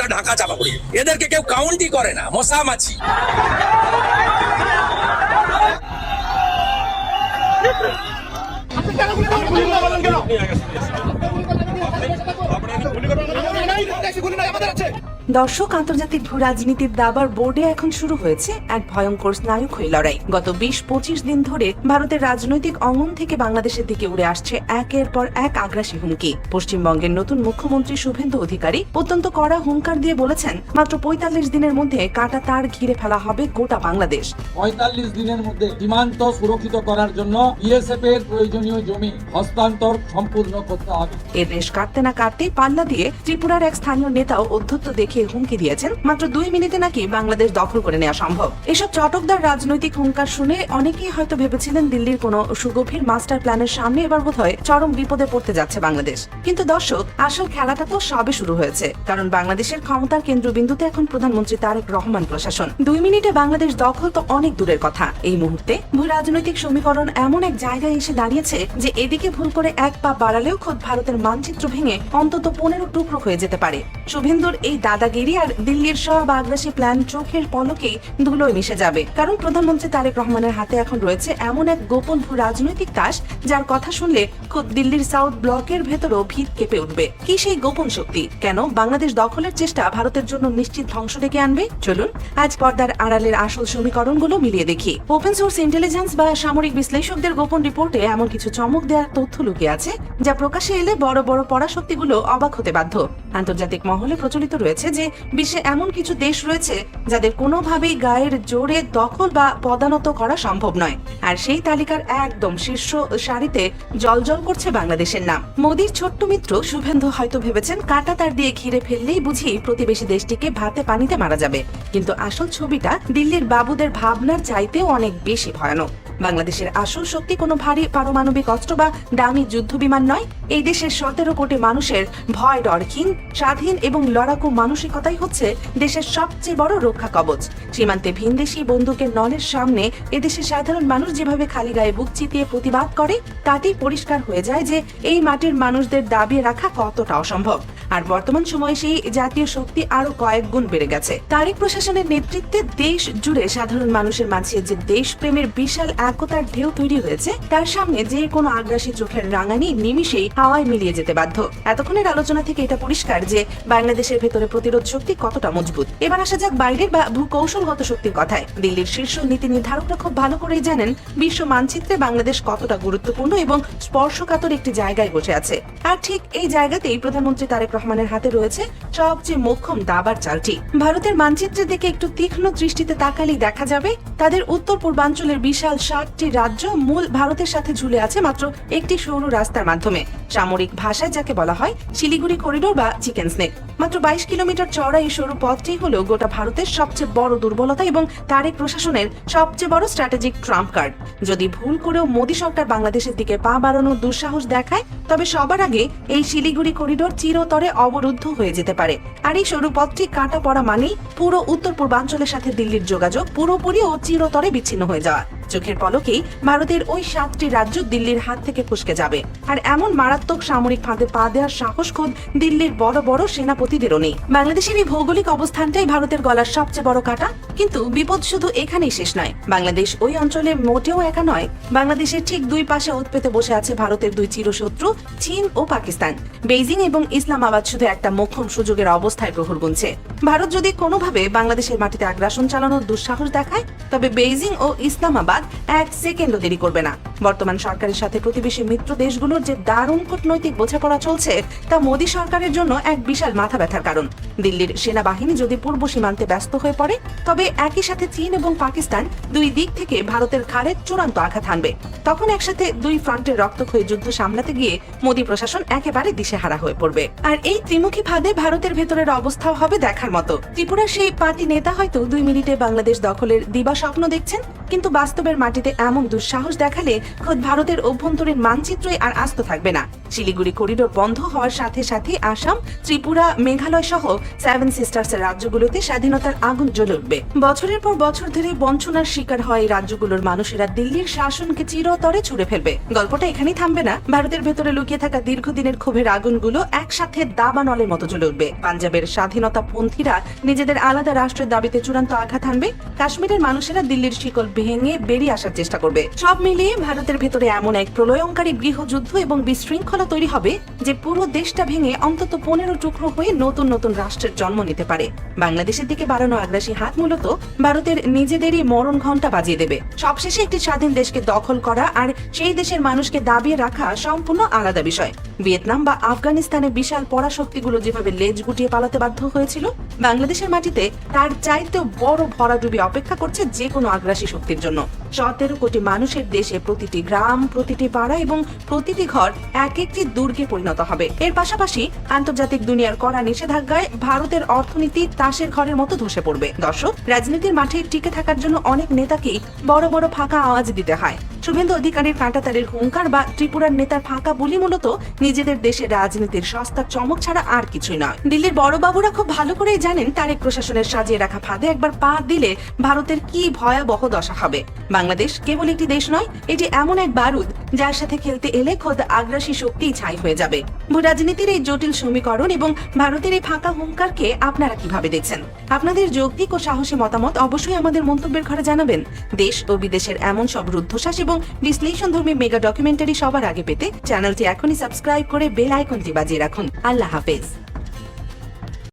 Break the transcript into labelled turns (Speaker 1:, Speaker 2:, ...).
Speaker 1: গোটা ঢাকা চাপা পড়ে। এদেরকে কেউ কাউন্টই করে না, মশা মাছি।
Speaker 2: দর্শক, আন্তর্জাতিক ভূ রাজনীতির দাবার বোর্ডে এখন শুরু হয়েছে এক ভয়ঙ্কর স্নায়ুক্ষয়ী লড়াই। গত ২০-২৫ দিন ধরে ভারতের রাজনৈতিক অঙ্গন থেকে বাংলাদেশের দিকে উড়ে আসছে একের পর এক আগ্রাসী হুমকি। পশ্চিমবঙ্গের নতুন মুখ্যমন্ত্রী শুভেন্দু অধিকারী অত্যন্ত কড়া হুঙ্কার দিয়ে বলেছেন, মাত্র ৪৫ দিনের মধ্যে কাঁটা তার ঘিরে ফেলা হবে গোটা বাংলাদেশ।
Speaker 3: ৪৫ দিনের মধ্যে সীমান্ত সুরক্ষিত করার জন্য বিএসএফ এর প্রয়োজনীয় জমি হস্তান্তর সম্পূর্ণ করতে হবে।
Speaker 2: এর রেশ কাটতে না কাটতেই পাল্লা দিয়ে ত্রিপুরার এক স্থানীয় নেতাও অধ্যত্ত দেখিয়ে হুমকি দিয়েছেন, মাত্র ২ মিনিটে নাকি বাংলাদেশ দখল করে নেওয়া সম্ভব। এসব চটকদার রাজনৈতিক হুঙ্কার শুনে অনেকেই হয়তো ভেবেছিলেন দিল্লির কোনো সুগভীর মাস্টার প্ল্যানের সামনে এবার বোধহয় চরম বিপদে পড়তে যাচ্ছে বাংলাদেশ। কিন্তু দর্শক, আসল খেলাটা তো সবে শুরু হয়েছে। কারণ বাংলাদেশের ক্ষমতার কেন্দ্রবিন্দুতে এখন প্রধানমন্ত্রী তারেক রহমান প্রশাসন। ২ মিনিটে বাংলাদেশ দখল তো অনেক দূরের কথা, এই মুহূর্তে ভূ রাজনৈতিক সমীকরণ এমন এক জায়গায় এসে দাঁড়িয়েছে যে এদিকে ভুল করে এক পা বাড়ালেও খোদ ভারতের মানচিত্র ভেঙে অন্তত ১৫ টুকরো হয়ে যেতে পারে। শুভেন্দুর এই দাদাগিরি আর দিল্লির সব আগ্রাসী প্ল্যান চোখের পলকেই ধুলোয় মিশে যাবে। কারণ প্রধানমন্ত্রী তারেক রহমানের হাতে এখন রয়েছে এমন এক গোপন ভূ রাজনৈতিক তাস, যার কথা শুনলে খোদ দিল্লির সাউথ ব্লকের ভেতরও ভিত কেঁপে উঠবে। কি সেই গোপন শক্তি? কেন বাংলাদেশ দখলের চেষ্টা ভারতের জন্য নিশ্চিত ধ্বংস ডেকে আনবে? চলুন আজ পর্দার আড়ালের আসল সমীকরণগুলো মিলিয়ে দেখি। ওপেন সোর্স ইন্টেলিজেন্স বা সামরিক বিশ্লেষকদের গোপন রিপোর্টে এমন কিছু চমক দেওয়ার তথ্য লুকিয়ে আছে, যা প্রকাশে এলে বড় বড় পরাশক্তিগুলো অবাক হতে বাধ্য। আন্তর্জাতিক মহলে প্রচলিত রয়েছে যে বিশ্বে এমন কিছু দেশ রয়েছে যাদের কোনোভাবেই গায়ের জোরে দখল বা পদানত করা সম্ভব নয়, আর সেই তালিকার একদম শীর্ষ সারিতে জলজল করছে বাংলাদেশের নাম। মোদির ছোট্ট মিত্র শুভেন্দু হয়তো ভেবেছেন কাঁটা তার দিয়ে ঘিরে ফেললেই বুঝি প্রতিবেশী দেশটিকে ভাতে পানিতে মারা যাবে, কিন্তু আসল ছবিটা দিল্লির বাবুদের ভাবনার চাইতেও অনেক বেশি ভয়ানক। বাংলাদেশের আসল শক্তি কোনো ভারী পারমাণবিক অস্ত্র বা দামি যুদ্ধ বিমান নয়। এই দেশের ১৭ কোটি মানুষের ভয় ডরহীন, স্বাধীন এবং লড়াকু মানসিকতাই হচ্ছে দেশের সবচেয়ে বড় রক্ষা কবচ। সীমান্তে ভিনদেশি বন্দুকের নলের সামনে এদেশের সাধারণ মানুষ যেভাবে খালি গায়ে বুক চিতিয়ে প্রতিবাদ করে, তাতেই পরিষ্কার হয়ে যায় যে এই মাটির মানুষদের দাবিয়ে রাখা কতটা অসম্ভব। আর বর্তমান সময়ে সেই জাতীয় শক্তি আরো কয়েক গুণ বেড়ে গেছে। তারেক প্রশাসনের নেতৃত্বে দেশ জুড়ে সাধারণ মানুষের মাঝে যে দেশপ্রেমের বিশাল একতার ঢেউ তৈরি হয়েছে, তার সামনে যে কোনো আগ্রাসী চোখের রাঙানি নিমিষেই হাওয়ায় মিলিয়ে যেতে বাধ্য। এতক্ষণের আলোচনা থেকে এটা পরিষ্কার যে বাংলাদেশের ভেতরে প্রতিরোধ শক্তি কতটা মজবুত। এবার আসা যাক বাইরের বা ভূকৌশলগত শক্তির কথায়। দিল্লির শীর্ষ নীতি নির্ধারকরা খুব ভালো করেই জানেন বিশ্ব মানচিত্রে বাংলাদেশ কতটা গুরুত্বপূর্ণ এবং স্পর্শকাতর একটি জায়গায় বসে আছে। আর ঠিক এই জায়গাতেই প্রধানমন্ত্রী তারেক রহমানের হাতে রয়েছে সবচেয়ে মোক্ষম দাবার চালটি। ভারতের মানচিত্রের দিকে একটু তীক্ষ্ণ দৃষ্টিতে তাকালেই দেখা যাবে তাদের উত্তর পূর্বাঞ্চলের বিশাল ৭টি রাজ্য মূল ভারতের সাথে ঝুলে আছে মাত্র একটি সরু রাস্তার মাধ্যমে। সামরিক ভাষায় যাকে বলা হয় শিলিগুড়ি করিডোর বা চিকেন স্নেক। মাত্র ২২ কিলোমিটার চওড়া এই সরু পথটি হলো গোটা ভারতের সবচেয়ে বড় দুর্বলতা এবং তারেক প্রশাসনের সবচেয়ে বড় স্ট্র্যাটেজিক ট্রাম্প কার্ড। যদি ভুল করেও মোদী সরকার বাংলাদেশের দিকে পা বাড়ানোর দুঃসাহস দেখায়, তবে সবার আগে এই শিলিগুড়ি করিডোর চিরতরে অবরুদ্ধ হয়ে যেতে পারে। আর এই সরু পথটি কাটা পড়া মানেই পুরো উত্তর পূর্বাঞ্চলের সাথে দিল্লির যোগাযোগ পুরোপুরি ও চিরতরে বিচ্ছিন্ন হয়ে যাওয়া। চোখের পলকেই ভারতের ওই ৭টি রাজ্য দিল্লির হাত থেকে ফসকে যাবে। আর এমন মারাত্মক সামরিক ফাঁদে পা দেওয়ার সাহস খোদ দিল্লির বড় বড় সেনাপতিদেরও নেই। বাংলাদেশের এই ভৌগোলিক অবস্থানটাই ভারতের গলার সবচেয়ে বড় কাঁটা। কিন্তু বিপদ শুধু এখানেই শেষ নয়। বাংলাদেশ ওই অঞ্চলে মোটেও একা নয়। বাংলাদেশের ঠিক দুই পাশে ওঁত পেতে বসে আছে ভারতের দুই চিরশত্রু চীন ও পাকিস্তান। বেইজিং এবং ইসলামাবাদ শুধু একটা মোক্ষম সুযোগের অবস্থায় প্রহর গুনছে। ভারত যদি কোনোভাবে বাংলাদেশের মাটিতে আগ্রাসন চালানোর দুঃসাহস দেখায়, তবে বেইজিং ও ইসলামাবাদ এক সেকেন্ডও দেরি করবে না। বর্তমান সরকারের সাথে প্রতিবেশী মিত্র দেশগুলোর যে দারুণ কূটনৈতিক বোঝাপড়া চলছে, তা মোদী সরকারের জন্য এক বিশাল মাথা ব্যথার কারণ। দিল্লির সেনাবাহিনী যদি পূর্ব সীমান্তে ব্যস্ত হয়ে পড়ে, তবে একই সাথে চীন এবং পাকিস্তান দুই দিক থেকে ভারতের ঘাড়ে চূড়ান্ত আঘাত হানবে। তখন একসাথে দুই ফ্রন্টের রক্তক্ষয়ী যুদ্ধ সামলাতে গিয়ে মোদী প্রশাসন একেবারে দিশেহারা হয়ে পড়বে। আর এই ত্রিমুখী ফাঁদে ভারতের ভেতরের অবস্থাও হবে দেখার মতো। ত্রিপুরার সেই পার্টি নেতা হয়তো ২ মিনিটে বাংলাদেশ দখলের দিবা স্বপ্ন দেখছেন, কিন্তু বাস্তবের মাটিতে এমন দুঃসাহস দেখালে খোদ ভারতের অভ্যন্তরীণ মানচিত্রই আর আস্ত থাকবে না। শিলিগুড়ি করিডোর বন্ধ হওয়ার সাথে সাথে আসাম, ত্রিপুরা, মেঘালয় সহ 7 সিস্টার্সের রাজ্যগুলোতে স্বাধীনতার আগুন জ্বলে উঠবে। বছরের পর বছর ধরে বঞ্চনার শিকার হয় এই রাজ্যগুলোর মানুষেরা দিল্লির শাসনকে চিরতরে ছুড়ে ফেলবে। গল্পটা এখানেই থামবে না। ভারতের ভেতরে লুকিয়ে থাকা দীর্ঘদিনের ক্ষোভের আগুনগুলো একসাথে দাবানলের মতো জ্বলে উঠবে। পাঞ্জাবের স্বাধীনতা পন্থীরা নিজেদের আলাদা রাষ্ট্রের দাবিতে চূড়ান্ত আঘাত হানবে। কাশ্মীরের মানুষেরা দিল্লির শিকল ভেঙে বেরিয়ে আসার চেষ্টা করবে। সব মিলিয়ে ভারতের ভেতরে এমন এক প্রলয়ঙ্কারী গৃহযুদ্ধ এবং বিশৃঙ্খলা তৈরি হবে যে পুরো দেশটা ভেঙে অন্তত 15 টুকরো হয়ে নতুন নতুন রাষ্ট্রের জন্ম নিতে পারে। বাংলাদেশের দিকে বাড়ানো আগ্রাসী হাত মূলত ভারতের নিজেদেরই মরণ ঘণ্টা বাজিয়ে দেবে। সবশেষে একটি স্বাধীন দেশকে দখল করা আর সেই দেশের মানুষকে দাবিয়ে রাখা সম্পূর্ণ আলাদা বিষয়। ভিয়েতনাম বা আফগানিস্তানের বিশাল পরাশক্তিগুলো যেভাবে লেজ গুটিয়ে পালাতে বাধ্য হয়েছিল, বাংলাদেশের মাটিতে তার চাইতেও বড় ভরাডুবি অপেক্ষা করছে যে কোনো আগ্রাসী শক্তির জন্য। 17 কোটি মানুষের দেশে প্রতিটি গ্রাম, প্রতিটি পাড়া এবং প্রতিটি ঘর এক একটি দুর্গে পরিণত হবে। এর পাশাপাশি আন্তর্জাতিক দুনিয়ার কড়া নিষেধাজ্ঞায় ভারতের অর্থনীতি তাসের ঘরের মতো ধসে পড়বে। দর্শক, রাজনীতির মাঠে টিকে থাকার জন্য অনেক নেতাকেই বড় বড় ফাঁকা আওয়াজ দিতে হয়। শুভেন্দু অধিকারীর কাঁটাতারের হুঙ্কার বা ত্রিপুরার নেতার ফাঁকা বুলি মূলত নিজেদের দেশের রাজনীতির সস্তা চমক ছাড়া আর কিছুই নয়। দিল্লির বড় বাবুরা খুব ভালো করেই জানেন তারেক প্রশাসনের সাজিয়ে রাখা ফাঁদে একবার পা দিলে ভারতের কি ভয়াবহ দশা হবে। বাংলাদেশ কেবল একটি দেশ নয়, এটি এমন এক বারুদ যার সাথে খেলতে এলে খোদ আগ্রাসী শক্তিই ছাই হয়ে যাবে। ভূরাজনীতির এই জটিল সমীকরণ এবং ভারতের এই ফাঁকা হুঙ্কারকে আপনারা কিভাবে দেখছেন? আপনাদের যৌক্তিক ও সাহসী মতামত অবশ্যই আমাদের মন্তব্যের ঘরে জানাবেন। দেশ ও বিদেশের এমন সব রুদ্ধশ্বাস এবং বিশ্লেষণধর্মী মেগা ডকুমেন্টারি সবার আগে পেতে চ্যানেলটি এখনই সাবস্ক্রাইব করে বেল আইকনটি বাজিয়ে রাখুন। আল্লাহ হাফেজ।